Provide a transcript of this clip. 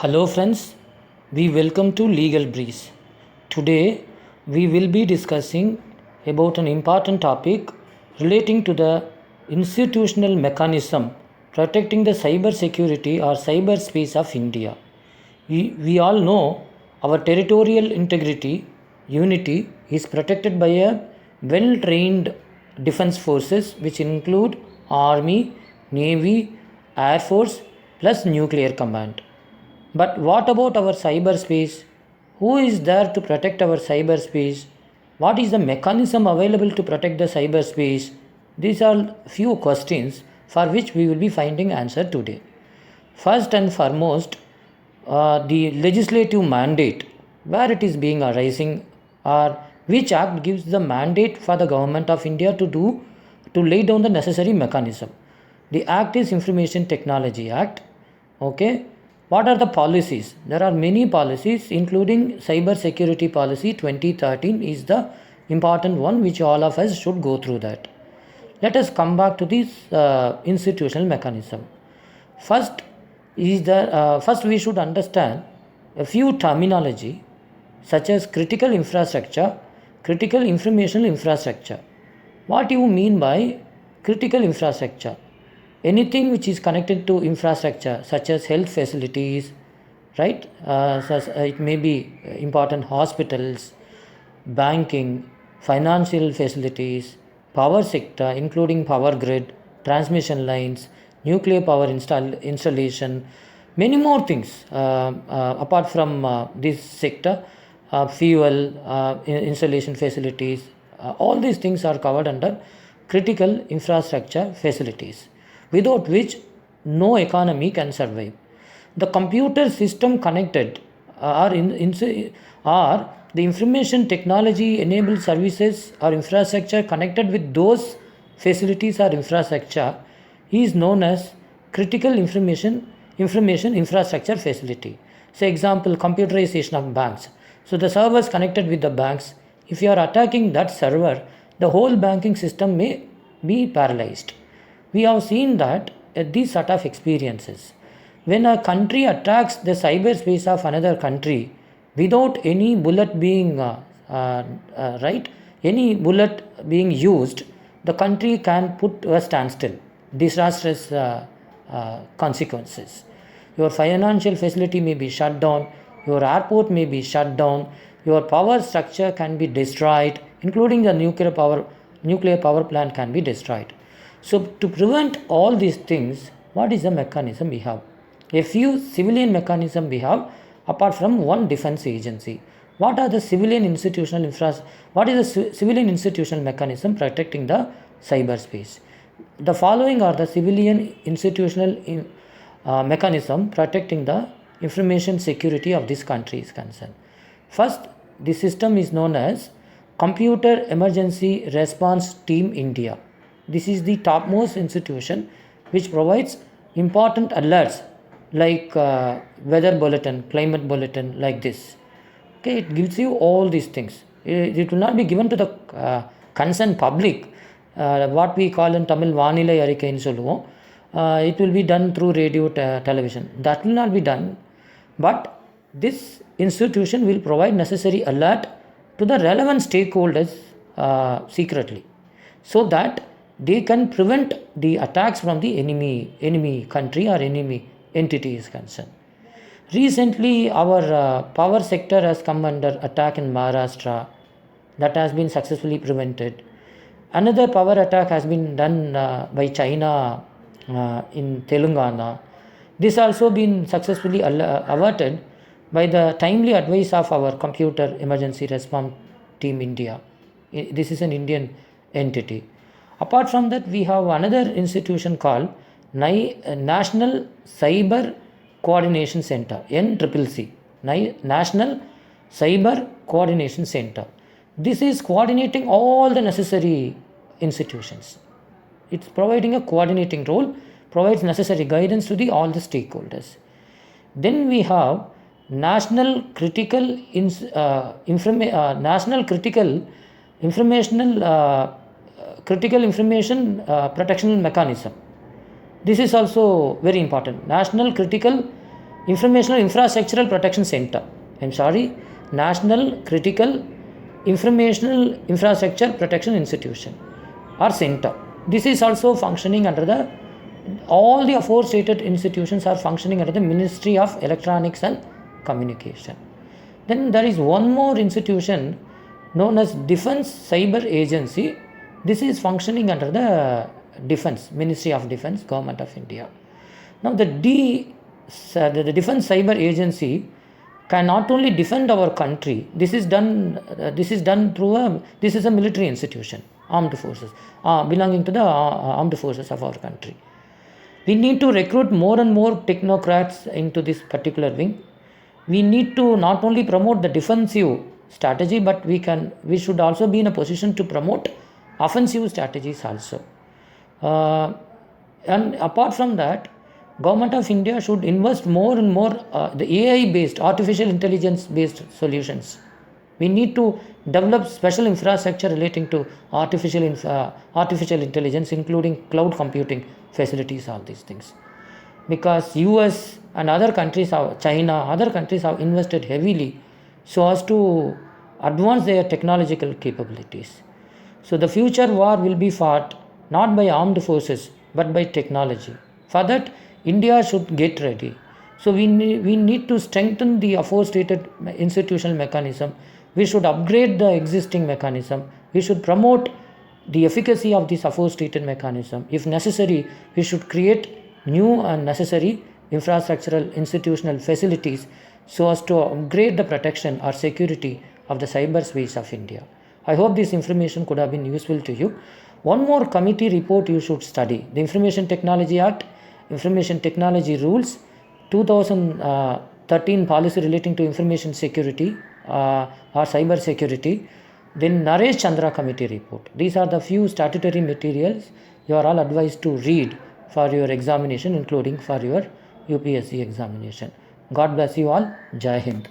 Hello friends, we welcome to Legal Breeze. Today we will be discussing about an important topic relating to the institutional mechanism protecting the cyber security or cyberspace of India. We all know our territorial integrity, unity is protected by a well trained defense forces which include army, navy, air force plus nuclear command. But what about our cyberspace? Who is there to protect our cyberspace? What is the mechanism available to protect the cyberspace? These are few questions for which we will be finding answer today. First and foremost, the legislative mandate, where it is being arising, or which act gives the mandate for the government of India to lay down the necessary mechanism. The act is Information Technology Act. Okay, what are the policies? There are many policies, including Cyber Security Policy 2013 is the important one which all of us should go through that. Let us come back to this institutional mechanism. First first we should understand a few terminology such as critical infrastructure, critical information infrastructure. What do you mean by critical infrastructure? Anything which is connected to infrastructure such as health facilities, right? It may be important hospitals, banking, financial facilities, power sector including power grid, transmission lines, nuclear power installation, many more things apart from this sector, fuel, installation facilities, all these things are covered under critical infrastructure facilities, without which no economy can survive. The computer system connected or the information technology enabled services or infrastructure connected with those facilities or infrastructure is known as critical information infrastructure facility. Say example, computerization of banks. So the servers connected with the banks, if you are attacking that server, the whole banking system may be paralyzed. We have seen that these sort of experiences. When a country attacks the cyberspace of another country without any bullet being any bullet being used, the country can put a standstill, disastrous consequences. Your financial facility may be shut down, your airport may be shut down, your power structure can be destroyed, including the nuclear power plant can be destroyed. So to prevent all these things, what is the mechanism we have? A few civilian mechanism we have apart from one defense agency. What are the civilian institutional what is the civilian institutional mechanism protecting the cyberspace? The following are the civilian institutional mechanism protecting the information security of this country is concerned. First, the system is known as Computer Emergency Response Team India. This is the topmost institution which provides important alerts like weather bulletin, climate bulletin, like this. Okay, it gives you all these things. It will not be given to the concerned public, what we call in Tamil Vanilai Arikain Solluvom. It will be done through radio, television. That will not be done. But this institution will provide necessary alert to the relevant stakeholders secretly, so that they can prevent the attacks from the enemy country or enemy entity is concerned. Recently, our power sector has come under attack in Maharashtra. That has been successfully prevented. Another power attack has been done by China in Telangana. This also been successfully averted by the timely advice of our Computer Emergency Response Team India. This is an Indian entity. Apart from that, we have another institution called National Cyber Coordination Center, NCCC, National Cyber Coordination Center. This is coordinating all the necessary institutions. It's providing a coordinating role, provides necessary guidance to all the stakeholders. Then we have National Critical Information Protection Mechanism. This is also very important. National Critical Informational Infrastructural Protection Center. I'm sorry, National Critical Informational Infrastructure Protection Institution or Center. This is also functioning under the, all the aforestated institutions are functioning under the Ministry of Electronics and Communication. Then there is one more institution known as Defense Cyber Agency. This is functioning under the Defense, Ministry of Defense, Government of India. Now the Defense Cyber Agency can not only defend our country. This is done through this is a military institution, armed forces, belonging to the armed forces of our country. We need to recruit more and more technocrats into this particular wing. We need to not only promote the defensive strategy, but we should also be in a position to promote offensive strategies also. And apart from that, Government of India should invest more and more the AI based, artificial intelligence based solutions. We need to develop special infrastructure relating to artificial intelligence, including cloud computing facilities, all these things. Because US and other countries, China, other countries have invested heavily so as to advance their technological capabilities. So the future war will be fought not by armed forces but by technology. For that, India should get ready. So we need to strengthen the aforestated institutional mechanism. We should upgrade the existing mechanism. We should promote the efficacy of this aforestated mechanism. If necessary, we should create new and necessary infrastructural institutional facilities so as to upgrade the protection or security of the cyberspace of India. I hope this information could have been useful to you. One more committee report you should study: the Information Technology Act, Information Technology Rules, 2013 policy relating to information security or cyber security, then Naresh Chandra committee report. These are the few statutory materials you are all advised to read for your examination, including for your UPSC examination. God bless you all. Jai Hind.